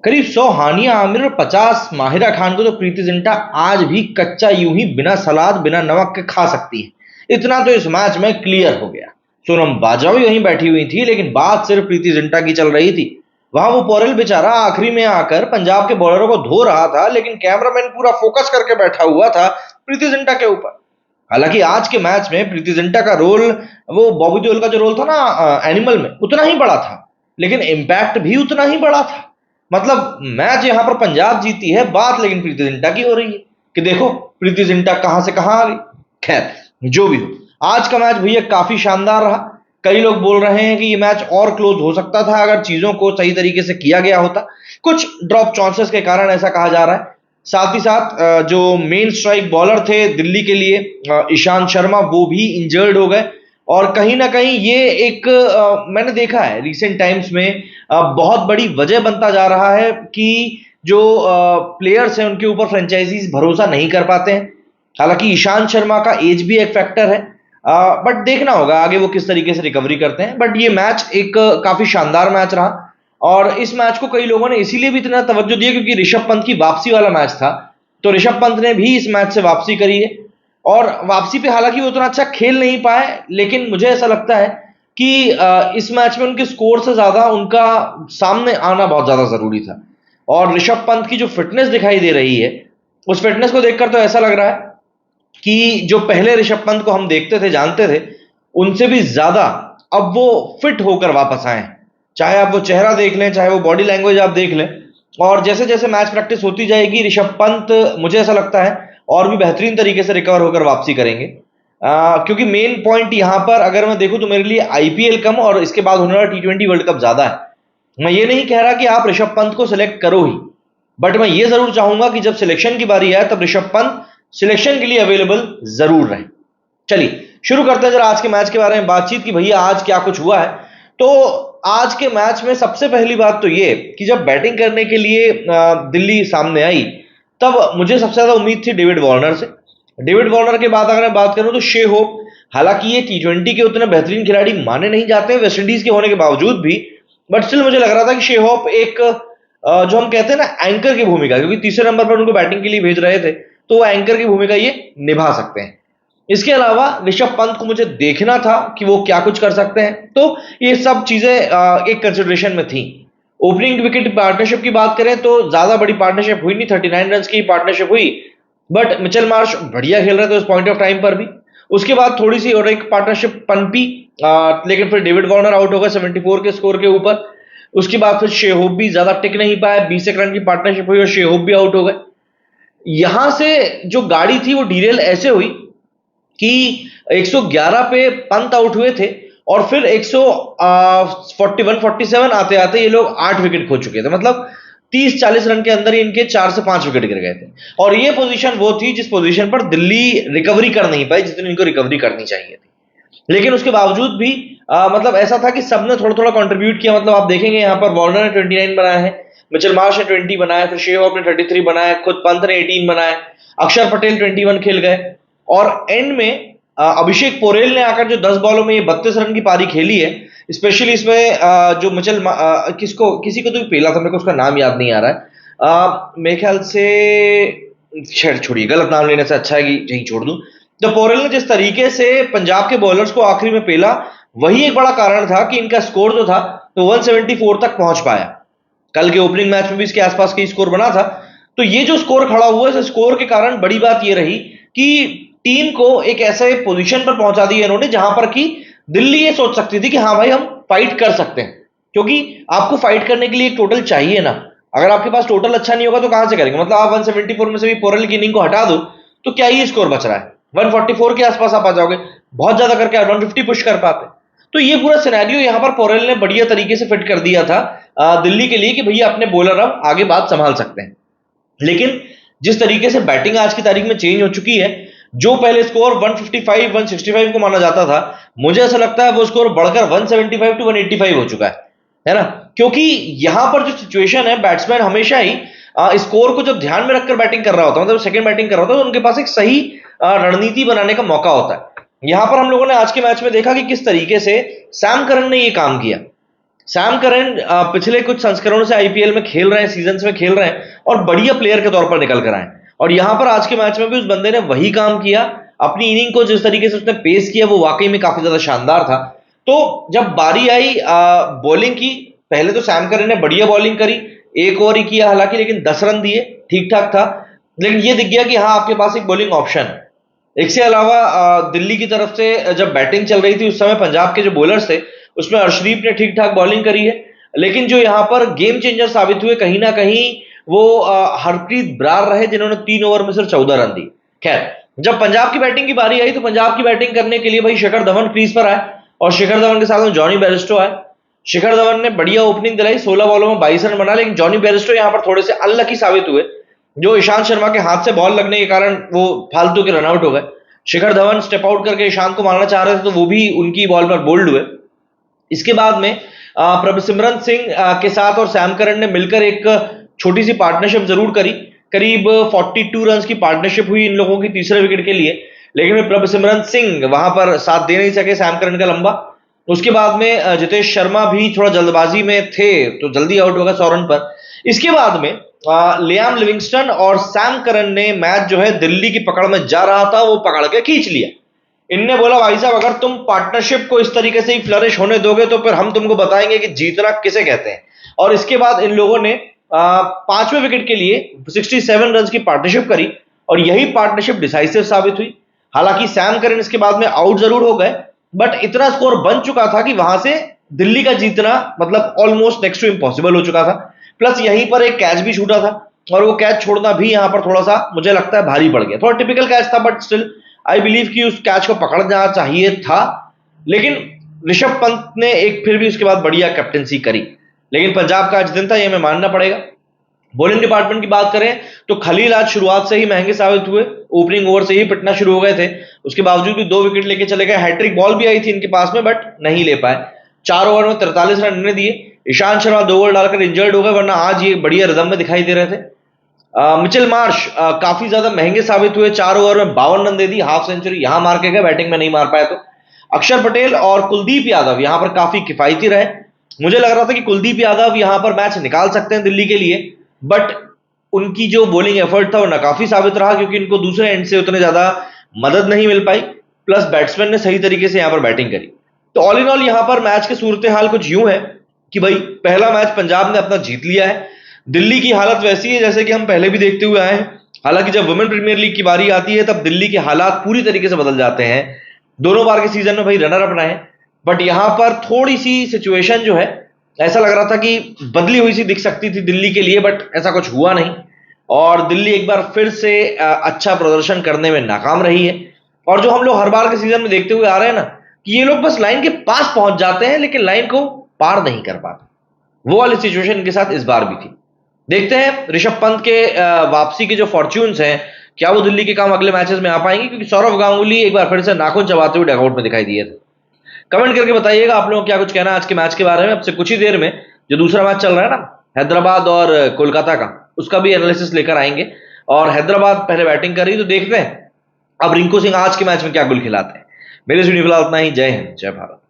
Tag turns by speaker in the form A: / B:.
A: करीब 100 हानिया आमिर और 50 माहिरा खान को तो प्रीति जिंटा आज भी कच्चा यूं ही बिना सलाद बिना नमक के खा सकती है। इतना तो इस मैच में क्लियर हो गया। सोनम बाजवा भी वहीं बैठी हुई थी, लेकिन बात सिर्फ प्रीति जिंटा की चल रही थी। वहां वो पोरेल बेचारा आखिरी में आकर पंजाब के बॉलरों को धो रहा था, लेकिन कैमरामैन पूरा फोकस करके बैठा हुआ था प्रीति जिंटा के ऊपर। हालांकि आज के मैच में प्रीति जिंटा का रोल, वो बॉबी देओल का जो रोल था ना एनिमल में, उतना ही बड़ा था, लेकिन इम्पैक्ट भी उतना ही बड़ा था। मतलब मैच यहां पर पंजाब जीती है, बात लेकिन प्रीति जिंटा की हो रही है कि देखो प्रीति जिंटा कहां से कहां आ गई। खैर, जो भी हो, आज का मैच भैया काफी शानदार रहा। कई लोग बोल रहे हैं कि ये मैच और क्लोज हो सकता था अगर चीजों को सही तरीके से किया गया होता। कुछ ड्रॉप चांसेस के कारण ऐसा कहा जा रहा है। साथ ही साथ जो मेन स्ट्राइक बॉलर थे दिल्ली के लिए, ईशांत शर्मा, वो भी इंजर्ड हो गए। और कहीं ना कहीं ये एक मैंने देखा है रिसेंट टाइम्स में बहुत बड़ी वजह बनता जा रहा है कि जो प्लेयर्स हैं उनके ऊपर फ्रेंचाइजीज भरोसा नहीं कर पाते हैं। हालांकि ईशांत शर्मा का एज भी एक फैक्टर है, बट देखना होगा आगे वो किस तरीके से रिकवरी करते हैं। बट ये मैच एक काफी शानदार मैच रहा, और इस मैच को कई लोगों ने इसीलिए भी इतना तवज्जो दिया क्योंकि ऋषभ पंत की वापसी वाला मैच था। तो ऋषभ पंत ने भी इस मैच से वापसी करी है, और वापसी पे हालांकि वो उतना अच्छा खेल नहीं पाए, लेकिन मुझे ऐसा लगता है कि इस मैच में उनके स्कोर से ज्यादा उनका सामने आना बहुत ज्यादा जरूरी था। और ऋषभ पंत की जो फिटनेस दिखाई दे रही है, उस फिटनेस को देखकर तो ऐसा लग रहा है कि जो पहले ऋषभ पंत को हम देखते थे, जानते थे, उनसे भी ज्यादा अब वो फिट होकर वापस आए। चाहे आप वो चेहरा देख लें, चाहे वो बॉडी लैंग्वेज आप देख लें। और जैसे जैसे मैच प्रैक्टिस होती जाएगी, ऋषभ पंत मुझे ऐसा लगता है और भी बेहतरीन तरीके से रिकवर होकर वापसी करेंगे। क्योंकि मेन पॉइंट यहां पर अगर मैं देखूं तो मेरे लिए आईपीएल कम और इसके बाद होने वाला टी20 वर्ल्ड कप ज्यादा है। मैं ये नहीं कह रहा कि आप ऋषभ पंत को सिलेक्ट करो ही, बट मैं ये जरूर चाहूंगा कि जब सिलेक्शन की बारी आए तब ऋषभ पंत सिलेक्शन के लिए अवेलेबल जरूर रहे। चलिए शुरू करते हैं जरा आज के मैच के बारे में बातचीत की भैया आज क्या कुछ हुआ है। तो आज के मैच में सबसे पहली बात तो ये कि जब बैटिंग करने के लिए दिल्ली सामने आई, तब मुझे सबसे ज्यादा उम्मीद थी डेविड वार्नर से। डेविड वार्नर के बाद अगर मैं बात करूं तो शे होप, हालांकि ये टी20 के उतने बेहतरीन खिलाड़ी माने नहीं जाते वेस्ट इंडीज के होने के बावजूद भी, बट स्टिल मुझे लग रहा था कि शे होप एक जो हम कहते हैं ना एंकर की भूमिका, क्योंकि तीसरे नंबर पर उनको बैटिंग के लिए भेज रहे थे, तो वो एंकर की भूमिका ये निभा सकते हैं। इसके अलावा ऋषभ पंत को मुझे देखना था कि वो क्या कुछ कर सकते हैं, तो ये सब चीजें एक कंसिडरेशन में थी। ओपनिंग विकेट पार्टनरशिप की बात करें तो ज्यादा बड़ी पार्टनरशिप हुई नहीं, 39 रन की पार्टनरशिप हुई, बट मिचेल मार्श बढ़िया खेल रहे थे उस पॉइंट ऑफ टाइम पर भी। उसके बाद थोड़ी सी और एक पार्टनरशिप पनपी, लेकिन फिर डेविड वार्नर आउट हो गए 74 के स्कोर के ऊपर। उसके बाद फिर शे होप भी ज्यादा टिक नहीं पाया, 20 रन की पार्टनरशिप हुई और शे होप भी आउट हो गए। यहां से जो गाड़ी थी वो डीरेल ऐसे हुई कि 111 पे पंत आउट हुए थे, और फिर 141-47 आते आते ये लोग 8 विकेट खो चुके थे। मतलब 30-40 रन के अंदर ही इनके 4 से 5 विकेट गिर गए थे, और ये पोजीशन वो थी जिस पोजीशन पर दिल्ली रिकवरी कर नहीं पाई जितनी इनको रिकवरी करनी चाहिए थी। लेकिन उसके बावजूद भी मतलब ऐसा था कि सबने थोड़ा थोड़ा कंट्रीब्यूट किया। मतलब आप देखेंगे यहाँ पर वार्नर ने 29 बनाया है, मिचेल मार्श ने 20 बनाया, फिर शे होप ने 33 बनाया, खुद पंत ने 18 बनाया, अक्षर पटेल 21 खेल गए, और एंड में अभिषेक पोरेल ने आकर जो 10 बॉलों में ये 32 रन की पारी खेली है। स्पेशली इसमें जो किसी को तो पेला था, मेरे को उसका नाम याद नहीं आ रहा है, मेरे ख्याल से, छोड़िए गलत नाम लेने से अच्छा है कि यही छोड़ दूं। तो पोरेल ने जिस तरीके से पंजाब के बॉलर्स को आखिरी में पेला, वही एक बड़ा कारण था कि इनका स्कोर जो था तो 174 तक पहुंच पाया। कल के ओपनिंग मैच में भी इसके आसपास की स्कोर बना था। तो ये जो स्कोर खड़ा हुआ है, इस स्कोर के कारण बड़ी बात ये रही कि टीम को एक ऐसे पोजीशन पर पहुंचा दिया इन्होंने जहां पर कि दिल्ली ये सोच सकती थी कि हाँ भाई हम फाइट कर सकते हैं, क्योंकि आपको फाइट करने के लिए एक टोटल चाहिए ना। अगर आपके पास टोटल अच्छा नहीं होगा तो कहां से करेंगे। मतलब आप 174 में से भी पोरेल की इनिंग को हटा दो तो क्या ही स्कोर बच रहा है, 144 के आसपास आप आ जाओगे, बहुत ज्यादा करके 150 पुश कर पाते। तो ये पूरा सिनेरियो यहां पर पोरेल ने बढ़िया तरीके से फिट कर दिया था दिल्ली के लिए कि भैया अपने बॉलर अब आगे बात संभाल सकते हैं। लेकिन जिस तरीके से बैटिंग आज की तारीख में चेंज हो चुकी है, जो पहले स्कोर 155-165 को माना जाता था, मुझे ऐसा लगता है वो स्कोर बढ़कर 175-185 हो चुका है ना। क्योंकि यहां पर जो सिचुएशन है, बैट्समैन हमेशा ही स्कोर को जब ध्यान में रखकर बैटिंग कर रहा होता है, मतलब सेकंड बैटिंग कर रहा होता है, तो उनके पास एक सही रणनीति बनाने का मौका होता है। यहां पर हम लोगों ने आज के मैच में देखा कि किस तरीके से सैम करन ने ये काम किया। सैम करन पिछले कुछ संस्करणों से आईपीएल में खेल रहे हैं, सीजन्स में खेल रहे हैं और बढ़िया प्लेयर के तौर पर निकल कर आए। और यहां पर आज के मैच में भी उस बंदे ने वही काम किया। अपनी इनिंग को जिस तरीके से उसने पेश किया वो वाकई में काफी ज्यादा शानदार था। तो जब बारी आई बॉलिंग की, पहले तो सैम करन ने बढ़िया बॉलिंग करी, एक ओवर ही किया हालांकि, लेकिन 10 रन दिए, ठीक ठाक था। लेकिन ये दिख गया कि हाँ, आपके पास एक बॉलिंग ऑप्शन है। इसके अलावा दिल्ली की तरफ से जब बैटिंग चल रही थी उस समय पंजाब के जो बॉलर्स थे उसमें अर्शदीप ने ठीक ठाक बॉलिंग करी है। लेकिन जो यहां पर गेम चेंजर साबित हुए कहीं ना कहीं वो हरप्रीत ब्रार रहे, जिन्होंने 3 ओवर में सिर्फ 14 रन दी। खैर, जब पंजाब की बैटिंग की बारी आई तो पंजाब की बैटिंग करने के लिए भाई शिखर धवन क्रीज पर आए और शिखर धवन के साथ में जॉनी बेयरस्टो आए। शिखर धवन ने बढ़िया ओपनिंग दिलाई, 16 बॉलों में 22 रन बना, लेकिन जॉनी बेयरस्टो यहां पर थोड़े से अनलकी साबित हुए। जो ईशांत शर्मा के हाथ से बॉल लगने के कारण वो फालतू के रनआउट हो गए। शिखर धवन स्टेप आउट करके ईशांत को मारना चाह रहे थे तो वो भी उनकी बॉल पर बोल्ड हुए। इसके बाद में प्रभसिमरन सिंह के साथ और सैम करन ने मिलकर एक छोटी सी पार्टनरशिप जरूर करी। करीब 42 रन की पार्टनरशिप हुई इन लोगों की तीसरे विकेट के लिए, लेकिन प्रभसिमरन सिंह वहां पर साथ दे नहीं सके सैम करन का लंबा। उसके बाद में जितेश शर्मा भी थोड़ा जल्दबाजी में थे तो जल्दी आउट हो गया 100 रन पर। इसके बाद में लियाम लिविंगस्टन और सैम करन ने मैच जो है दिल्ली की पकड़ में जा रहा था वो पकड़ के खींच लिया। इनने बोला भाई साहब, अगर तुम पार्टनरशिप को इस तरीके से ही फ्लरिश होने दोगे तो फिर हम तुमको बताएंगे कि जीतना किसे कहते हैं। और इसके बाद इन लोगों ने 5वें विकेट के लिए 67 रन की पार्टनरशिप करी और यही पार्टनरशिप डिसाइसिव साबित हुई। हालांकि सैम करन इसके बाद में आउट जरूर हो गए, बट इतना स्कोर बन चुका था कि वहां से दिल्ली का जीतना मतलब ऑलमोस्ट नेक्स्ट टू इम्पॉसिबल हो चुका था। प्लस यहीं पर एक कैच भी छूटा था और वो कैच छोड़ना भी यहां पर थोड़ा सा मुझे लगता है भारी पड़ गया। थोड़ा टिपिकल कैच था बट स्टिल आई बिलीव कि उस कैच को पकड़ना चाहिए था। लेकिन ऋषभ पंत ने एक फिर भी उसके बाद बढ़िया कैप्टनसी करी। लेकिन पंजाब का आज दिन था, ये हमें मानना पड़ेगा। बॉलिंग डिपार्टमेंट की बात करें तो खलील आज शुरुआत से ही महंगे साबित हुए, ओपनिंग ओवर से ही पिटना शुरू हो गए थे। उसके बावजूद भी 2 विकेट लेके चले गए। हैट्रिक बॉल भी आई थी इनके पास में बट नहीं ले पाए। 4 ओवर में 43 रन इन्हें दिए। ईशांत शर्मा 2 ओवर डालकर इंजर्ड हो गए, वरना आज ये बढ़िया रिदम में दिखाई दे रहे थे। मिचेल मार्श काफी ज्यादा महंगे साबित हुए, 4 ओवर में 52 रन दे दी, हाफ सेंचुरी यहां मार के गए, बैटिंग में नहीं मार पाए। तो अक्षर पटेल और कुलदीप यादव यहां पर काफी किफायती रहे। मुझे लग रहा था कि कुलदीप यादव यहां पर मैच निकाल सकते हैं दिल्ली के लिए, बट उनकी जो बॉलिंग एफर्ट था वो नाकाफी साबित रहा क्योंकि इनको दूसरे एंड से उतने ज्यादा मदद नहीं मिल पाई। प्लस बैट्समैन ने सही तरीके से यहां पर बैटिंग करी। तो ऑल इन ऑल यहां पर मैच के सूरत हाल कुछ यूं है कि भाई पहला मैच पंजाब ने अपना जीत लिया है। दिल्ली की हालत वैसी है जैसे कि हम पहले भी देखते हुए आए हैं। हालांकि जब वुमेन प्रीमियर लीग की बारी आती है तब दिल्ली के हालात पूरी तरीके से बदल जाते हैं। दोनों बार के सीजन में भाई रनर अप रहे, बट यहां पर थोड़ी सी सिचुएशन जो है ऐसा लग रहा था कि बदली हुई सी दिख सकती थी दिल्ली के लिए, बट ऐसा कुछ हुआ नहीं और दिल्ली एक बार फिर से अच्छा प्रदर्शन करने में नाकाम रही है। और जो हम लोग हर बार के सीजन में देखते हुए आ रहे हैं ना कि ये लोग बस लाइन के पास पहुंच जाते हैं लेकिन लाइन को पार नहीं कर पाते, वो वाली सिचुएशन इनके साथ इस बार भी थी। देखते हैं ऋषभ पंत के वापसी के जो फॉर्च्यून्स हैं, क्या वो दिल्ली के काम अगले मैचेस में आ पाएंगे, क्योंकि सौरव गांगुली एक बार फिर से नाखून चबाते हुए डगआउट में दिखाई दिए थे। कमेंट करके बताइएगा आप लोगों को क्या कुछ कहना है आज के मैच के बारे में। अब से कुछ ही देर में जो दूसरा मैच चल रहा है ना हैदराबाद और कोलकाता का, उसका भी एनालिसिस लेकर आएंगे। और हैदराबाद पहले बैटिंग कर रही तो देखते हैं अब रिंकू सिंह आज के मैच में क्या गुल खिलाते हैं। मेरे वीडियो फिलहाल उतना ही। जय हिंद, जय भारत।